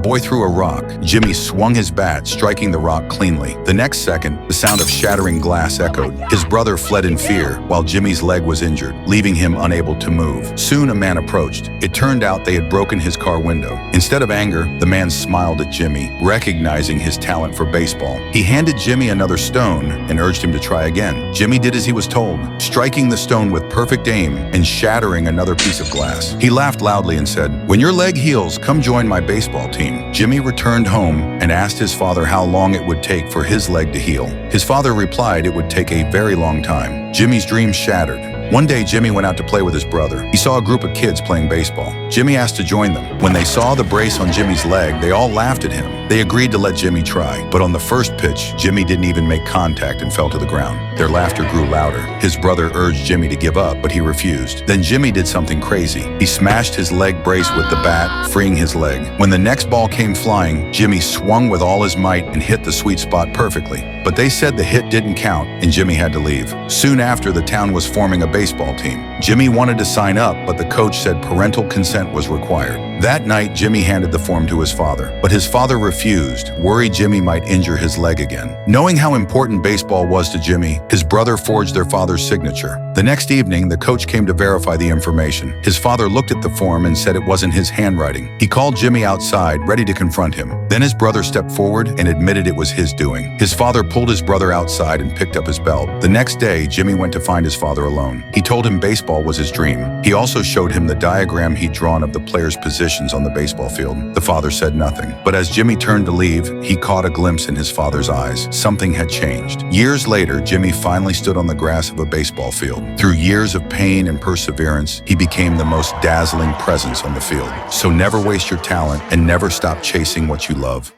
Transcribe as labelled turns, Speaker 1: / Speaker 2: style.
Speaker 1: boy threw a rock. Jimmy swung his bat, striking the rock cleanly. The next second, the sound of shattering glass echoed. His brother fled in fear, while Jimmy's leg was injured, leaving him unable to move. Soon a man approached. It turned out they had broken his car window. Instead of anger, the man smiled at Jimmy, recognizing his talent for baseball. He handed Jimmy another stone and urged him to try again. Jimmy did as he was told, striking the stone with perfect aim and shattering another piece of glass. He laughed loudly and said, "When your leg heals, come join my baseball team." Jimmy returned home and asked his father how long it would take for his leg to heal. His father replied it would take a very long time. Jimmy's dreams shattered. One day, Jimmy went out to play with his brother. He saw a group of kids playing baseball. Jimmy asked to join them. When they saw the brace on Jimmy's leg, they all laughed at him. They agreed to let Jimmy try, but on the first pitch, Jimmy didn't even make contact and fell to the ground. Their laughter grew louder. His brother urged Jimmy to give up, but he refused. Then Jimmy did something crazy. He smashed his leg brace with the bat, freeing his leg. When the next ball came flying, Jimmy swung with all his might and hit the sweet spot perfectly. But they said the hit didn't count, and Jimmy had to leave. Soon after, the town was forming a baseball team. Jimmy wanted to sign up, but the coach said parental consent was required. That night, Jimmy handed the form to his father, but his father refused, worried Jimmy might injure his leg again. Knowing how important baseball was to Jimmy, his brother forged their father's signature. The next evening, the coach came to verify the information. His father looked at the form and said it wasn't his handwriting. He called Jimmy outside, ready to confront him. Then his brother stepped forward and admitted it was his doing. His father pulled his brother outside and picked up his belt. The next day, Jimmy went to find his father alone. He told him baseball was his dream. He also showed him the diagram he'd drawn of the players' positions on the baseball field. The father said nothing. But as Jimmy turned to leave, he caught a glimpse in his father's eyes. Something had changed. Years later, Jimmy finally stood on the grass of a baseball field. Through years of pain and perseverance, he became the most dazzling presence on the field. So never waste your talent and never stop chasing what you love.